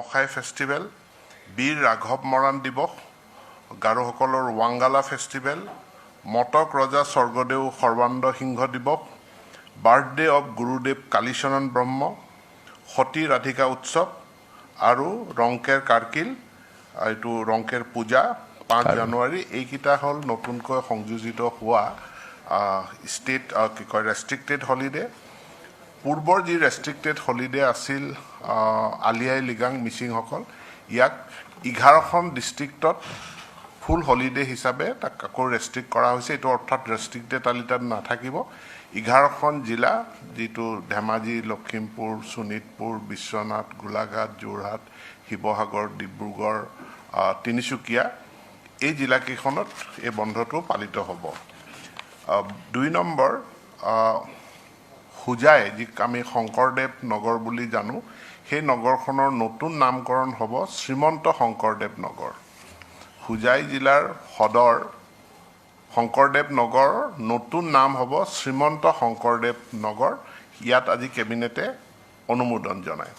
নৱখাই festival, বীৰ ৰাঘৱ মৰাণ দিৱস, গাৰোসকলৰ Wangala festival, Matak ৰজা স্বৰ্গদেউ সৰ্বানন্দ সিংহ দিৱস, বাৰ্থডে অফ গুৰুদেৱ কালীচৰণ ব্ৰহ্ম, সতী ৰাধিকা উৎসৱ আৰু ৰংকেৰ কাৰ্কিল, এইটো ৰংকেৰ পূজা 5 জানুৱাৰী। এইকেইটা হ'ল নতুনকৈ সংযোজিত হোৱা ষ্টেট কি কয় ৰেষ্ট্ৰিক্টেড হলিডে। পূৰ্বৰ যি ৰেষ্ট্ৰিক্টেড হলিডে আছিল আলি আই লৃগাং মিচিংসকল, ইয়াক 11খন ডিষ্ট্ৰিক্টত ফুল হলিডে হিচাপে তাক আকৌ ৰেষ্ট্ৰিক্ট কৰা হৈছে। এইটো অৰ্থাৎ ৰেষ্ট্ৰিক্টেড তালিকাত নাথাকিব। 11খন জিলা, যিটো ধেমাজি, লখিমপুৰ, শোণিতপুৰ, বিশ্বনাথ, গোলাঘাট, যোৰহাট, শিৱসাগৰ, ডিব্ৰুগড়, তিনিচুকীয়া, এই জিলাকেইখনত এই বন্ধটো পালিত হ'ব। 2 নম্বৰ, হোজাই, যিক আমি শংকৰদেৱ নগৰ বুলি জানো, সেই নগৰখনৰ নতুন নামকৰণ হ'ব শ্ৰীমন্ত শংকৰদেৱ নগৰ। হোজাই জিলাৰ সদৰ শংকৰদেৱ নগৰৰ নতুন নাম হ'ব শ্ৰীমন্ত শংকৰদেৱ নগৰ। ইয়াত আজি কেবিনেটে অনুমোদন জনায়।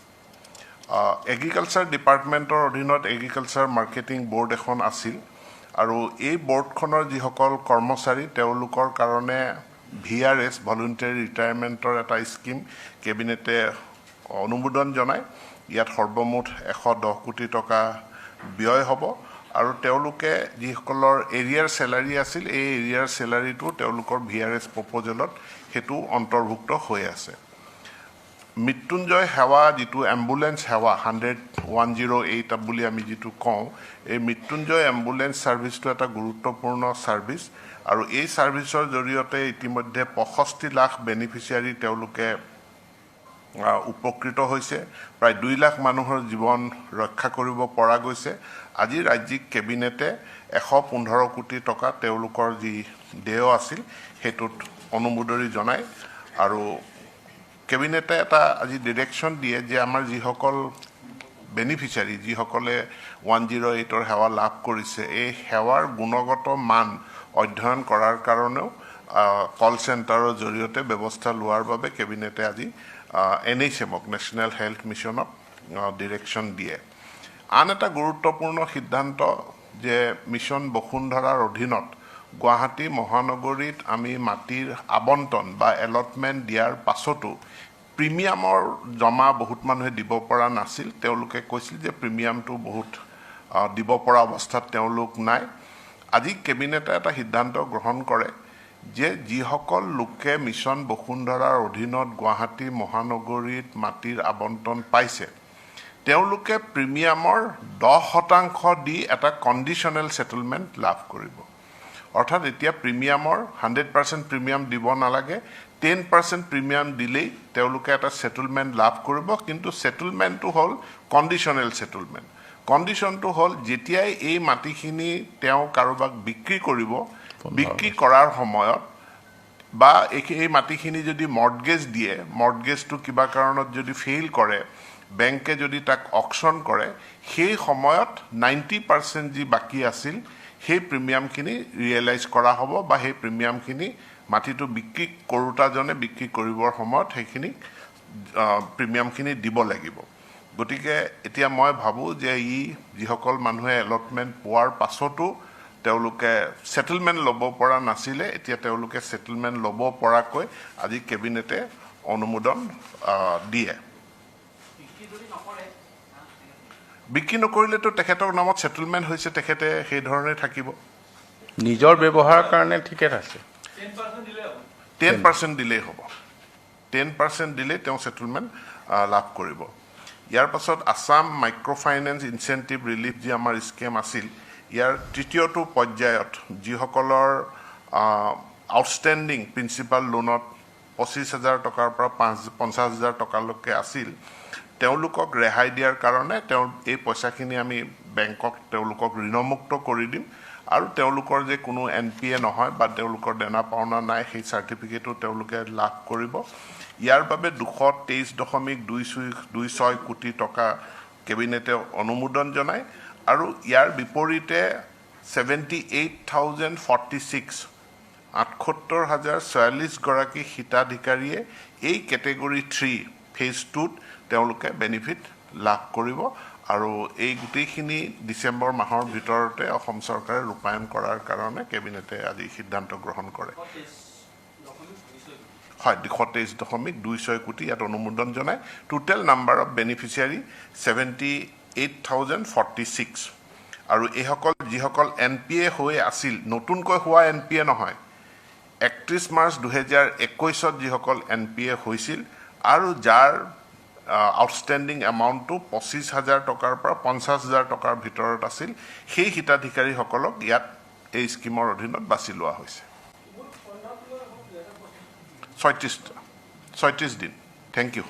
এগ্ৰিকালচাৰ ডিপাৰ্টমেণ্টৰ অধীনত এগ্ৰিকালচাৰ মাৰ্কেটিং বৰ্ড এখন আছিল আৰু এই বৰ্ডখনৰ যিসকল কৰ্মচাৰী, তেওঁলোকৰ কাৰণে VRS ভলুণ্টেৰী ৰিটায়াৰমেণ্টৰ এটা স্কিম কেবিনেটে অনুমোদন জনায়। ইয়াত সৰ্বমুঠ 110 কোটি টকা ব্যয় হ'ব আৰু তেওঁলোকে যিসকলৰ এৰিয়াৰ চেলাৰী আছিল, এই এৰিয়াৰ চেলাৰীটো তেওঁলোকৰ VRS প্ৰপ'জেলত সেইটো অন্তৰ্ভুক্ত হৈ আছে। মৃত্যুঞ্জয় সেৱা, যিটো এম্বুলেন্স সেৱা 108 বুলি আমি যিটো কওঁ, এই মৃত্যুঞ্জয় এম্বুলেন্স ছাৰ্ভিচটো এটা গুৰুত্বপূৰ্ণ ছাৰ্ভিচ আৰু এই ছাৰ্ভিচৰ জৰিয়তে ইতিমধ্যে 65 লাখ বেনিফিচিয়াৰী তেওঁলোকে উপকৃত হৈছে। প্ৰায় 2 লাখ মানুহৰ জীৱন ৰক্ষা কৰিব পৰা গৈছে। আজি ৰাজ্যিক কেবিনেটে 115 কোটি টকা তেওঁলোকৰ যি দেয় আছিল সেইটোত অনুমোদন জনায় আৰু কেবিনেটে এটা আজি ডিৰেকশ্যন দিয়ে যে আমাৰ যিসকল বেনিফিচিয়াৰী, যিসকলে 108ৰ সেৱা লাভ কৰিছে, এই সেৱাৰ গুণগত মান অধ্যয়ন কৰাৰ কাৰণেও কল চেণ্টাৰৰ জৰিয়তে ব্যৱস্থা লোৱাৰ বাবে কেবিনেটে আজি NHM-ক, নেশ্যনেল হেল্থ মিছনক ডিৰেকশ্যন দিয়ে। আন এটা গুৰুত্বপূৰ্ণ সিদ্ধান্ত যে মিছন বসুন্ধৰাৰ অধীনত গুৱাহাটী মহানগৰীত আমি মাটিৰ আবণ্টন বা এলটমেণ্ট দিয়াৰ পাছতো প্ৰিমিয়ামৰ জমা বহুত মানুহে দিব পৰা নাছিল। তেওঁলোকে কৈছিল যে প্ৰিমিয়ামটো বহুত দিব পৰা অৱস্থাত তেওঁলোক নাই। আজি কেবিনেটে এটা সিদ্ধান্ত গ্ৰহণ কৰে যে যিসকল লোকে মিছন বসুন্ধৰাৰ অধীনত গুৱাহাটী মহানগৰীত মাটিৰ আবণ্টন পাইছে, তেওঁলোকে প্ৰিমিয়ামৰ 10% দি এটা কণ্ডিশ্যনেল ছেটেলমেণ্ট লাভ কৰিব। অৰ্থাৎ এতিয়া প্ৰিমিয়ামৰ 100% প্ৰিমিয়াম দিব নালাগে, 10% প্ৰিমিয়াম দিলেই তেওঁলোকে এটা ছেটেলমেণ্ট লাভ কৰিব। কিন্তু ছেটেলমেণ্টটো হ'ল কণ্ডিশ্যনেল ছেটেলমেণ্ট। কণ্ডিশ্যনটো হ'ল যেতিয়াই এই মাটিখিনি তেওঁ কাৰোবাক বিক্ৰী কৰিব, বিক্ৰী কৰাৰ সময়ত বা এই মাটিখিনি যদি মৰ্টগেজ দিয়ে, মৰ্টগেজটো কিবা কাৰণত যদি ফেইল কৰে, বেংকে যদি তাক অকশ্যন কৰে, সেই সময়ত 90% যি বাকী আছিল সেই প্ৰিমিয়ামখিনি ৰিয়েলাইজ কৰা হ'ব বা সেই প্ৰিমিয়ামখিনি মাটিটো বিক্ৰী কৰোঁতাজনে বিক্ৰী কৰিবৰ সময়ত সেইখিনি প্ৰিমিয়ামখিনি দিব লাগিব। গতিকে এতিয়া মই ভাবোঁ যে যিসকল মানুহে এলটমেণ্ট পোৱাৰ পাছতো তেওঁলোকে ছেটেলমেণ্ট ল'ব পৰা নাছিলে, এতিয়া তেওঁলোকে ছেটেলমেণ্ট ল'ব পৰাকৈ আজি কেবিনেটে অনুমোদন দিয়ে। বিক্ৰী নকৰিলেতো তেখেতৰ নামত ছেটেলমেণ্ট হৈছে, তেখেতে সেই ধৰণে থাকিব। নিজৰ ব্যৱহাৰৰ কাৰণে ঠিকে আছে। 10% দিলেই হ'ব। 10% দিলেই তেওঁ ছেটেলমেণ্ট লাভ কৰিব। ইয়াৰ পাছত Assam micro' finance incentive relief যি আমাৰ স্কিম আছিল, ইয়াৰ তৃতীয়টো পৰ্যায়ত যিসকলৰ আউটষ্টেণ্ডিং প্ৰিন্সিপাল লোনত 25,000 টকাৰ পৰা 50,000 টকালৈকে আছিল, তেওঁলোকক ৰেহাই দিয়াৰ কাৰণে এই পইচাখিনি আমি বেংকক তেওঁলোকক ঋণমুক্ত কৰি দিম আৰু তেওঁলোকৰ যে কোনো NPA নহয় বা তেওঁলোকৰ দেনা পাওনা নাই, সেই চাৰ্টিফিকেটো তেওঁলোকে লাভ কৰিব। ইয়াৰ বাবে 223.26 কোটি টকা কেবিনেটে অনুমোদন জনায় আৰু ইয়াৰ বিপৰীতে 78,046 78,046 গৰাকী হিতাধিকাৰীয়ে এই কেটেগৰী 3 ফেজ 2ত তেওঁলোকে বেনিফিট লাভ কৰিব আৰু এই গোটেইখিনি ডিচেম্বৰ মাহৰ ভিতৰতে অসম চৰকাৰে ৰূপায়ণ কৰাৰ কাৰণে কেবিনেটে আজি সিদ্ধান্ত গ্ৰহণ কৰে হয় 123.26 কোটি ইয়াত অনুমোদন জনায় টোটেল নাম্বাৰ অফ বেনিফিচিয়াৰী 78,046 আৰু এইসকল যিসকল NPA হৈ আছিল নতুনকৈ হোৱা NPA নহয় 31 মাৰ্চ 2021 যিসকল NPA হৈছিল আৰু যাৰ আউটষ্টেণ্ডিং এমাউণ্টটো 25,000 টকাৰ পৰা 50,000 টকাৰ ভিতৰত আছিল সেই হিতাধিকাৰীসকলক ইয়াত এই স্কিমৰ অধীনত বাছি লোৱা হৈছে 36 দিন থেংক ইউ